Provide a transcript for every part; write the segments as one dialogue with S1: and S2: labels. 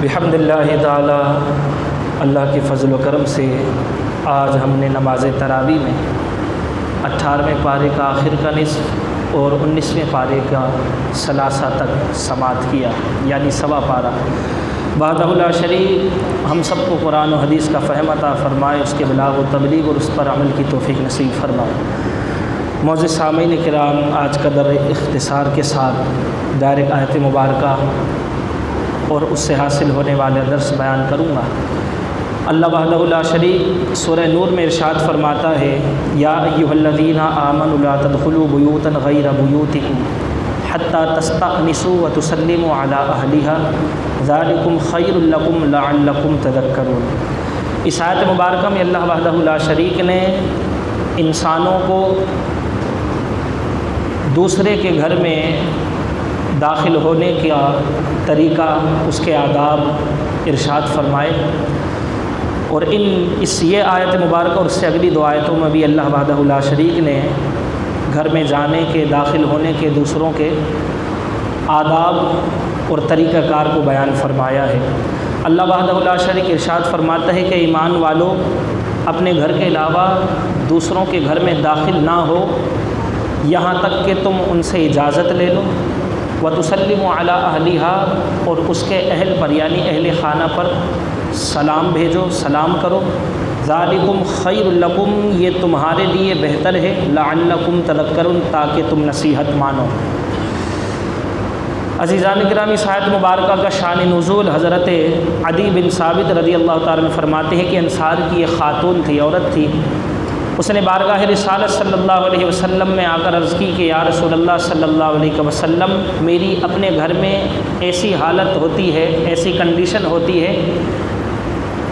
S1: بحمد اللہ تعالی، اللہ کے فضل و کرم سے آج ہم نے نماز تراویح میں 18ویں پارے کا آخر کا نصف اور 19ویں پارے کا ثلاثہ تک سماعت کیا، یعنی سوا پارہ۔ وحدہ لا شریک ہم سب کو قرآن و حدیث کا فہم عطا فرمائے، اس کے بلاغ و تبلیغ اور اس پر عمل کی توفیق نصیب فرمائے۔ معزز سامعین کرام، آج کا در اختصار کے ساتھ ڈائریکٹ آیت مبارکہ اور اس سے حاصل ہونے والے درس بیان کروں گا۔ اللہ وحدہ لا شریک سورہ نور میں ارشاد فرماتا ہے، یا ایھا الذین آمنوا لا تدخلوا بیوتا غیر بیوتکم حتی تستأنسوا وتسلموا علی اہلها ذالکم خیر لکم لعلکم تذکرون۔ اس آیت مبارکہ میں اللہ وحدہ لا شریک نے انسانوں کو دوسرے کے گھر میں داخل ہونے کا طریقہ، اس کے آداب ارشاد فرمائے، اور یہ آیت مبارکہ اور اس سے اگلی دو آیتوں میں بھی اللہ وحدہ لا شریک نے گھر میں جانے کے، داخل ہونے کے دوسروں کے آداب اور طریقہ کار کو بیان فرمایا ہے۔ اللہ وحدہ لا شریک ارشاد فرماتا ہے کہ ایمان والو، اپنے گھر کے علاوہ دوسروں کے گھر میں داخل نہ ہو یہاں تک کہ تم ان سے اجازت لے لو، وتسلموا علی اہلہا اور اس کے اہل پر یعنی اہل خانہ پر سلام بھیجو، سلام کرو، ذالکم خیر لکم یہ تمہارے لیے بہتر ہے، لعلکم تذکرون تاکہ تم نصیحت مانو۔ عزیزان گرامی، اس آیت مبارکہ کا شان نزول حضرت عدی بن ثابت رضی اللہ تعالیٰ عنہ فرماتے ہیں کہ انصار کی ایک خاتون تھی، عورت تھی، اس نے بارگاہ رسالت صلی اللہ علیہ وسلم میں آ کر عرض کی کہ یا رسول اللہ صلی اللہ علیہ وسلم، میری اپنے گھر میں ایسی حالت ہوتی ہے، ایسی کنڈیشن ہوتی ہے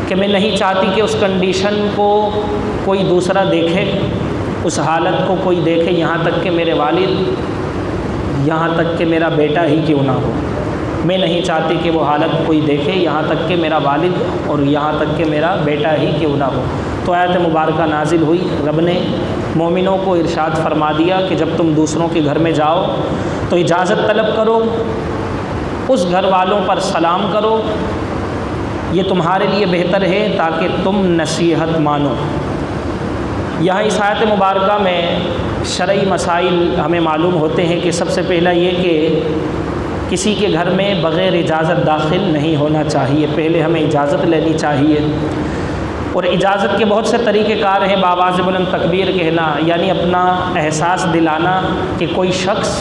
S1: کہ میں نہیں چاہتی کہ اس کنڈیشن کو کوئی دوسرا دیکھے، اس حالت کو کوئی دیکھے، یہاں تک کہ میرے والد، یہاں تک کہ میرا بیٹا ہی کیوں نہ ہو۔ میں نہیں چاہتی کہ وہ حالت کوئی دیکھے، یہاں تک کہ میرا والد اور یہاں تک کہ میرا بیٹا ہی کیوں نہ ہو۔ تو آیت مبارکہ نازل ہوئی، رب نے مومنوں کو ارشاد فرما دیا کہ جب تم دوسروں کے گھر میں جاؤ تو اجازت طلب کرو، اس گھر والوں پر سلام کرو، یہ تمہارے لیے بہتر ہے تاکہ تم نصیحت مانو۔ یہاں اس آیت مبارکہ میں شرعی مسائل ہمیں معلوم ہوتے ہیں کہ سب سے پہلا یہ کہ کسی کے گھر میں بغیر اجازت داخل نہیں ہونا چاہیے، پہلے ہمیں اجازت لینی چاہیے، اور اجازت کے بہت سے طریقہ کار ہیں۔ بآواز بلند تکبیر کہنا، یعنی اپنا احساس دلانا کہ کوئی شخص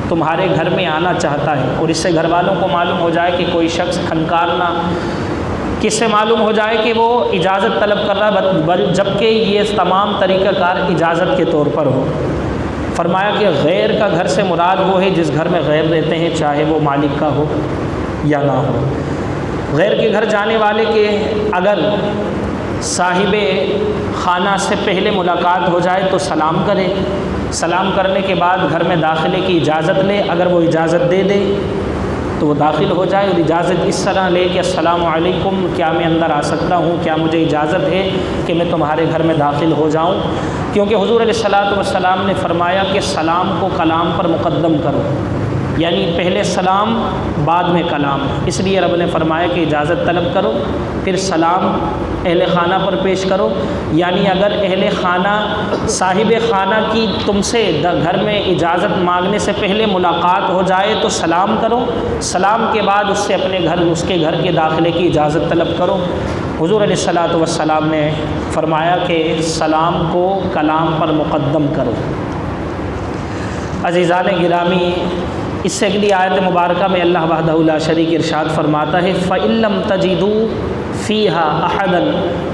S1: تمہارے گھر میں آنا چاہتا ہے، اور اس سے گھر والوں کو معلوم ہو جائے کہ کوئی شخص کھنکارنا، کس سے معلوم ہو جائے کہ وہ اجازت طلب کر رہا، جبکہ یہ تمام طریقہ کار اجازت کے طور پر ہو۔ فرمایا کہ غیر کا گھر سے مراد وہ ہے جس گھر میں غیر رہتے ہیں، چاہے وہ مالک کا ہو یا نہ ہو۔ غیر کے گھر جانے والے کے اگر صاحب خانہ سے پہلے ملاقات ہو جائے تو سلام کرے، سلام کرنے کے بعد گھر میں داخلے کی اجازت لے، اگر وہ اجازت دے دے تو وہ داخل ہو جائے، اور اجازت اس طرح لے کہ السلام علیکم، کیا میں اندر آ سکتا ہوں، کیا مجھے اجازت ہے کہ میں تمہارے گھر میں داخل ہو جاؤں، کیونکہ حضور علیہ الصلوۃ والسلام نے فرمایا کہ سلام کو کلام پر مقدم کرو، یعنی پہلے سلام بعد میں کلام، اس لیے رب نے فرمایا کہ اجازت طلب کرو، پھر سلام اہل خانہ پر پیش کرو، یعنی اگر اہل خانہ صاحب خانہ کی تم سے گھر میں اجازت مانگنے سے پہلے ملاقات ہو جائے تو سلام کرو، سلام کے بعد اس سے اپنے گھر، اس کے گھر کے داخلے کی اجازت طلب کرو۔ حضور علیہ الصلوۃ والسلام نے فرمایا کہ سلام کو کلام پر مقدم کرو۔ عزیزان گرامی، اس سے اگلی آیت مبارکہ میں اللہ وحدہ لا شریک ارشاد فرماتا ہے، فَإِن لَّمْ تَجِدُوا فِيهَا أَحَدًا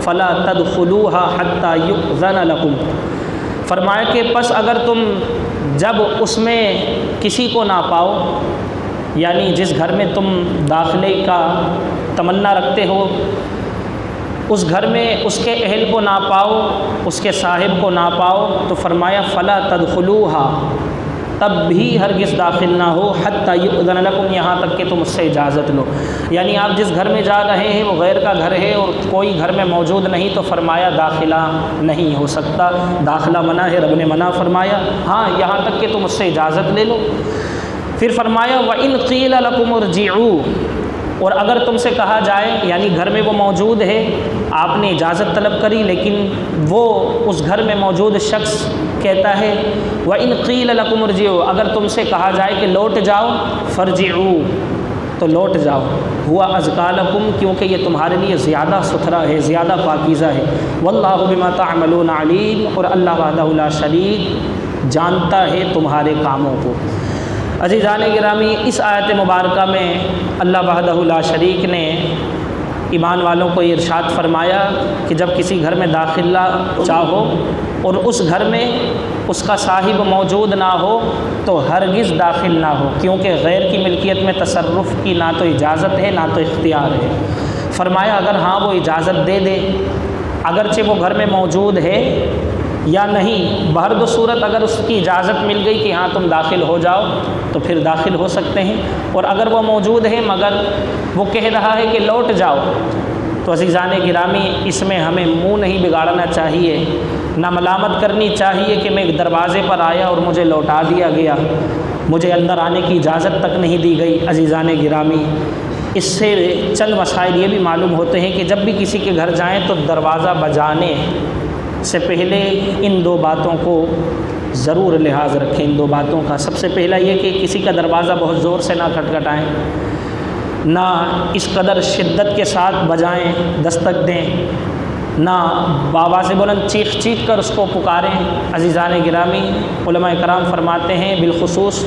S1: فَلَا تَدْخُلُوهَا حَتَّى يُؤْذَنَ لَكُمْ۔ فرمایا کہ پس اگر تم جب اس میں کسی کو نہ پاؤ، یعنی جس گھر میں تم داخلے کا تمنا رکھتے ہو، اس گھر میں اس کے اہل کو نہ پاؤ، اس کے صاحب کو نہ پاؤ، تو فرمایا فَلَا تَدْخُلُوهَا، تب بھی ہرگز داخل نہ ہو، حتی یؤذن لکم، یہاں تک کہ تم اس سے اجازت لو۔ یعنی آپ جس گھر میں جا رہے ہیں وہ غیر کا گھر ہے اور کوئی گھر میں موجود نہیں، تو فرمایا داخلہ نہیں ہو سکتا، داخلہ منع ہے، رب نے منع فرمایا، ہاں یہاں تک کہ تم اس سے اجازت لے لو۔ پھر فرمایا وَإِن قِيلَ لَكُمُ ارْجِعُوا، اور اگر تم سے کہا جائے یعنی گھر میں وہ موجود ہے، آپ نے اجازت طلب کری لیکن وہ اس گھر میں موجود شخص کہتا ہے وَإِنْ قِيلَ لَكُمُ ارْجِعُوا، اگر تم سے کہا جائے کہ لوٹ جاؤ، فَارْجِعُوا، تو لوٹ جاؤ، ہوا ازکیٰ لکم، کیونکہ یہ تمہارے لیے زیادہ ستھرا ہے، زیادہ پاکیزہ ہے، واللہ بما تعملون علیم، اور اللہ وحدہ لا شریک جانتا ہے تمہارے کاموں کو۔ عزیزان گرامی، اس آیت مبارکہ میں اللہ وحدہ لا شریک نے ایمان والوں کو یہ ارشاد فرمایا کہ جب کسی گھر میں داخلہ چاہو اور اس گھر میں اس کا صاحب موجود نہ ہو تو ہرگز داخل نہ ہو، کیونکہ غیر کی ملکیت میں تصرف کی نہ تو اجازت ہے نہ تو اختیار ہے۔ فرمایا اگر ہاں وہ اجازت دے دے، اگرچہ وہ گھر میں موجود ہے یا نہیں، بہر دو صورت اگر اس کی اجازت مل گئی کہ ہاں تم داخل ہو جاؤ تو پھر داخل ہو سکتے ہیں، اور اگر وہ موجود ہے مگر وہ کہہ رہا ہے کہ لوٹ جاؤ، تو عزیزان گرامی اس میں ہمیں منہ نہیں بگاڑنا چاہیے، نہ ملامت کرنی چاہیے کہ میں دروازے پر آیا اور مجھے لوٹا دیا گیا، مجھے اندر آنے کی اجازت تک نہیں دی گئی۔ عزیزان گرامی، اس سے چند مسائل یہ بھی معلوم ہوتے ہیں کہ جب بھی کسی کے گھر جائیں تو دروازہ بجانے سے پہلے ان دو باتوں کو ضرور لحاظ رکھیں۔ ان دو باتوں کا سب سے پہلا یہ کہ کسی کا دروازہ بہت زور سے نہ کھٹکھٹائیں، نہ اس قدر شدت کے ساتھ بجائیں، دستک دیں، نہ بآواز بلند چیخ چیخ کر اس کو پکاریں۔ عزیزان گرامی، علماء کرام فرماتے ہیں، بالخصوص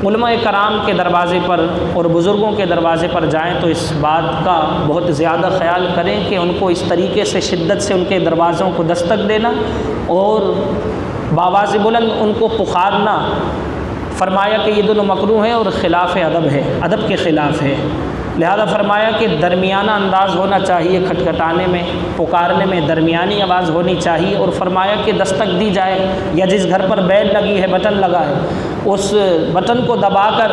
S1: علماء کرام کے دروازے پر اور بزرگوں کے دروازے پر جائیں تو اس بات کا بہت زیادہ خیال کریں کہ ان کو اس طریقے سے شدت سے ان کے دروازوں کو دستک دینا اور بآواز بلند ان کو پکارنا، فرمایا کہ یہ دونوں مکروہ ہیں اور خلاف ادب ہے، ادب کے خلاف ہے۔ لہذا فرمایا کہ درمیانہ انداز ہونا چاہیے، کھٹکھٹانے میں، پکارنے میں درمیانی آواز ہونی چاہیے، اور فرمایا کہ دستک دی جائے یا جس گھر پر بیل لگی ہے، بٹن لگا ہے، اس بٹن کو دبا کر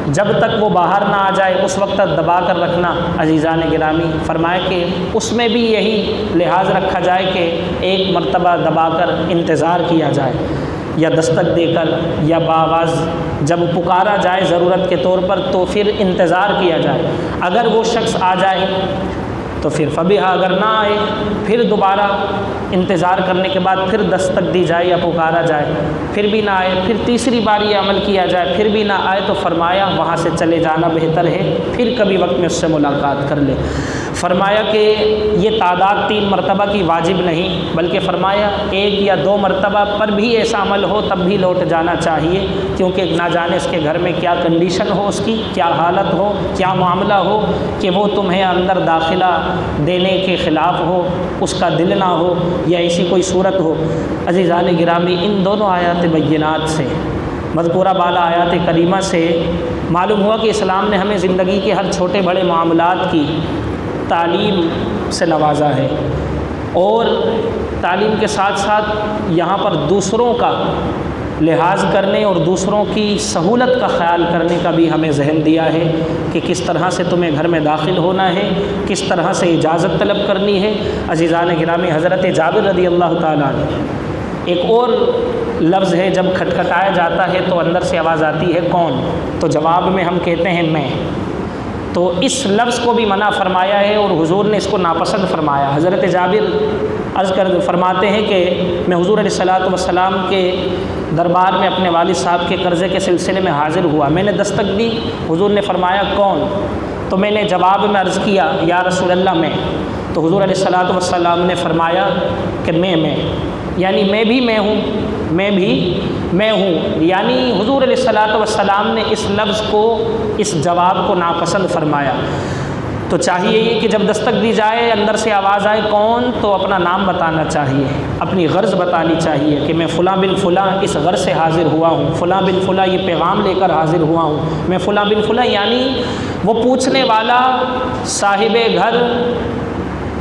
S1: جب تک وہ باہر نہ آ جائے اس وقت تک دبا کر رکھنا۔ عزیزان گرامی، فرمایا کہ اس میں بھی یہی لحاظ رکھا جائے کہ ایک مرتبہ دبا کر انتظار کیا جائے یا دستک دے کر یا بآواز جب پکارا جائے ضرورت کے طور پر تو پھر انتظار کیا جائے۔ اگر وہ شخص آ جائے تو پھر فبیہا، اگر نہ آئے پھر دوبارہ انتظار کرنے کے بعد پھر دستک دی جائے یا پکارا جائے، پھر بھی نہ آئے، پھر تیسری بار یہ عمل کیا جائے، پھر بھی نہ آئے تو فرمایا وہاں سے چلے جانا بہتر ہے، پھر کبھی وقت میں اس سے ملاقات کر لے۔ فرمایا کہ یہ تعداد 3 مرتبہ کی واجب نہیں، بلکہ فرمایا 1 یا 2 مرتبہ پر بھی ایسا عمل ہو تب بھی لوٹ جانا چاہیے، کیونکہ نہ جانے اس کے گھر میں کیا کنڈیشن ہو، اس کی کیا حالت ہو، کیا معاملہ ہو کہ وہ تمہیں اندر داخلہ دینے کے خلاف ہو، اس کا دل نہ ہو یا ایسی کوئی صورت ہو۔ عزیزان گرامی، ان دونوں آیات بینات سے، مذکورہ بالا آیات کریمہ سے معلوم ہوا کہ اسلام نے ہمیں زندگی کے ہر چھوٹے بڑے معاملات کی تعلیم سے نوازا ہے، اور تعلیم کے ساتھ ساتھ یہاں پر دوسروں کا لحاظ کرنے اور دوسروں کی سہولت کا خیال کرنے کا بھی ہمیں ذہن دیا ہے کہ کس طرح سے تمہیں گھر میں داخل ہونا ہے، کس طرح سے اجازت طلب کرنی ہے۔ عزیزان گرامی، حضرت جابر رضی اللہ تعالیٰ عنہ، ایک اور لفظ ہے جب کھٹکھٹایا جاتا ہے تو اندر سے آواز آتی ہے کون، تو جواب میں ہم کہتے ہیں میں، تو اس لفظ کو بھی منع فرمایا ہے اور حضور نے اس کو ناپسند فرمایا۔ حضرت جابر فرماتے ہیں کہ میں حضور علیہ الصلوۃ والسلام کے دربار میں اپنے والد صاحب کے قرضے کے سلسلے میں حاضر ہوا، میں نے دستک دی، حضور نے فرمایا کون، تو میں نے جواب میں عرض کیا یا رسول اللہ میں، تو حضور علیہ الصلوۃ والسلام نے فرمایا کہ میں یعنی میں بھی میں ہوں، میں بھی میں ہوں، یعنی حضور علیہ الصلوۃ والسلام نے اس لفظ کو، اس جواب کو ناپسند فرمایا۔ تو چاہیے یہ کہ جب دستک دی جائے اندر سے آواز آئے کون، تو اپنا نام بتانا چاہیے، اپنی غرض بتانی چاہیے کہ میں فلاں بن فلاں اس غرض سے حاضر ہوا ہوں، فلاں بن فلاں یہ پیغام لے کر حاضر ہوا ہوں، میں فلاں بن فلاں، یعنی وہ پوچھنے والا صاحب گھر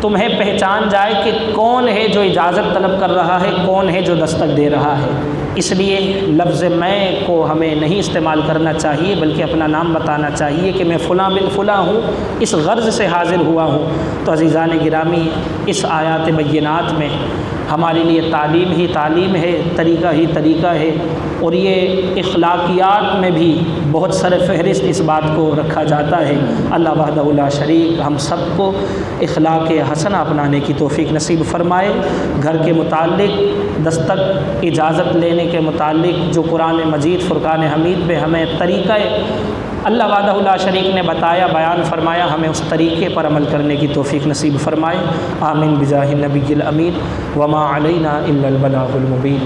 S1: تمہیں پہچان جائے کہ کون ہے جو اجازت طلب کر رہا ہے، کون ہے جو دستک دے رہا ہے۔ اس لیے لفظ میں کو ہمیں نہیں استعمال کرنا چاہیے، بلکہ اپنا نام بتانا چاہیے کہ میں فلاں بن فلاں ہوں، اس غرض سے حاضر ہوا ہوں۔ تو عزیزان گرامی، اس آیات بینات میں ہمارے لیے تعلیم ہی تعلیم ہے، طریقہ ہی طریقہ ہے، اور یہ اخلاقیات میں بھی بہت سر فہرست اس بات کو رکھا جاتا ہے۔ اللہ وحدہ لا شریک ہم سب کو اخلاق حسنہ اپنانے کی توفیق نصیب فرمائے۔ گھر کے متعلق دستک اجازت لینے کے متعلق جو قرآن مجید فرقان حمید میں ہمیں طریقہ اللہ وحدہ لا شریک نے بتایا، بیان فرمایا، ہمیں اس طریقے پر عمل کرنے کی توفیق نصیب فرمائے۔ آمین بجاہ النبی الامین۔ وما علینا الا البلاغ المبین۔